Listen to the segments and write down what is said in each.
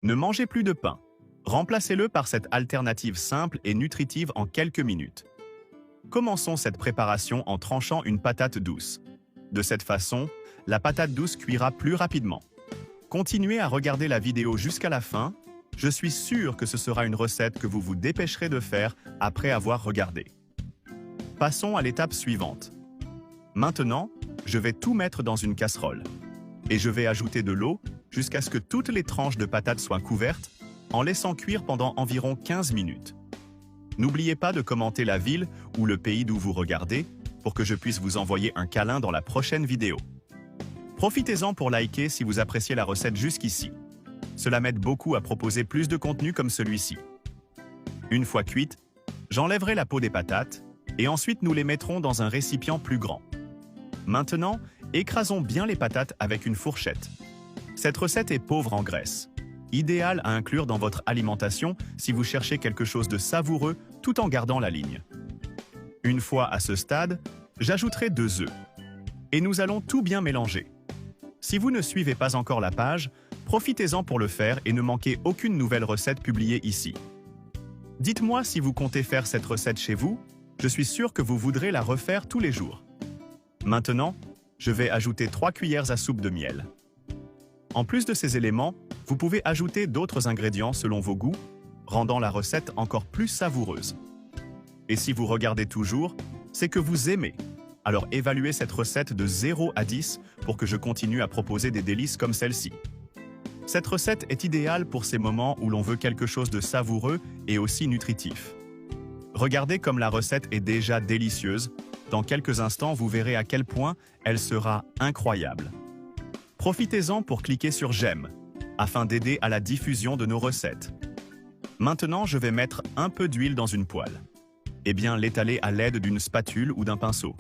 Ne mangez plus de pain. Remplacez-le par cette alternative simple et nutritive en quelques minutes. Commençons cette préparation en tranchant une patate douce. De cette façon, la patate douce cuira plus rapidement. Continuez à regarder la vidéo jusqu'à la fin. Je suis sûr que ce sera une recette que vous vous dépêcherez de faire après avoir regardé. Passons à l'étape suivante. Maintenant, je vais tout mettre dans une casserole. Et je vais ajouter de l'eau jusqu'à ce que toutes les tranches de patates soient couvertes, en laissant cuire pendant environ 15 minutes. N'oubliez pas de commenter la ville ou le pays d'où vous regardez pour que je puisse vous envoyer un câlin dans la prochaine vidéo. Profitez-en pour liker si vous appréciez la recette jusqu'ici. Cela m'aide beaucoup à proposer plus de contenu comme celui-ci. Une fois cuites, j'enlèverai la peau des patates et ensuite nous les mettrons dans un récipient plus grand. Maintenant, écrasons bien les patates avec une fourchette. Cette recette est pauvre en graisse. Idéale à inclure dans votre alimentation si vous cherchez quelque chose de savoureux tout en gardant la ligne. Une fois à ce stade, j'ajouterai 2 œufs. Et nous allons tout bien mélanger. Si vous ne suivez pas encore la page, profitez-en pour le faire et ne manquez aucune nouvelle recette publiée ici. Dites-moi si vous comptez faire cette recette chez vous, je suis sûr que vous voudrez la refaire tous les jours. Maintenant, je vais ajouter 3 cuillères à soupe de miel. En plus de ces éléments, vous pouvez ajouter d'autres ingrédients selon vos goûts, rendant la recette encore plus savoureuse. Et si vous regardez toujours, c'est que vous aimez. Alors évaluez cette recette de 0 à 10 pour que je continue à proposer des délices comme celle-ci. Cette recette est idéale pour ces moments où l'on veut quelque chose de savoureux et aussi nutritif. Regardez comme la recette est déjà délicieuse. Dans quelques instants, vous verrez à quel point elle sera incroyable. Profitez-en pour cliquer sur « J'aime » afin d'aider à la diffusion de nos recettes. Maintenant, je vais mettre un peu d'huile dans une poêle. Et bien l'étaler à l'aide d'une spatule ou d'un pinceau.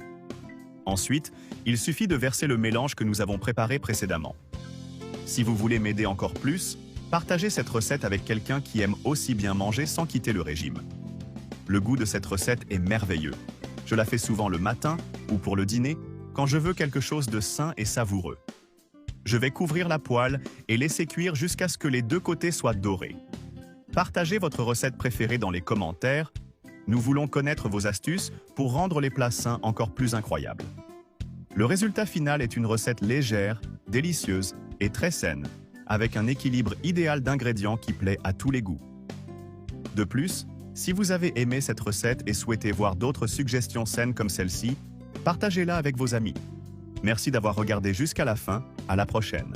Ensuite, il suffit de verser le mélange que nous avons préparé précédemment. Si vous voulez m'aider encore plus, partagez cette recette avec quelqu'un qui aime aussi bien manger sans quitter le régime. Le goût de cette recette est merveilleux. Je la fais souvent le matin ou pour le dîner, quand je veux quelque chose de sain et savoureux. Je vais couvrir la poêle et laisser cuire jusqu'à ce que les 2 côtés soient dorés. Partagez votre recette préférée dans les commentaires. Nous voulons connaître vos astuces pour rendre les plats sains encore plus incroyables. Le résultat final est une recette légère, délicieuse et très saine, avec un équilibre idéal d'ingrédients qui plaît à tous les goûts. De plus, si vous avez aimé cette recette et souhaitez voir d'autres suggestions saines comme celle-ci, partagez-la avec vos amis. Merci d'avoir regardé jusqu'à la fin, à la prochaine.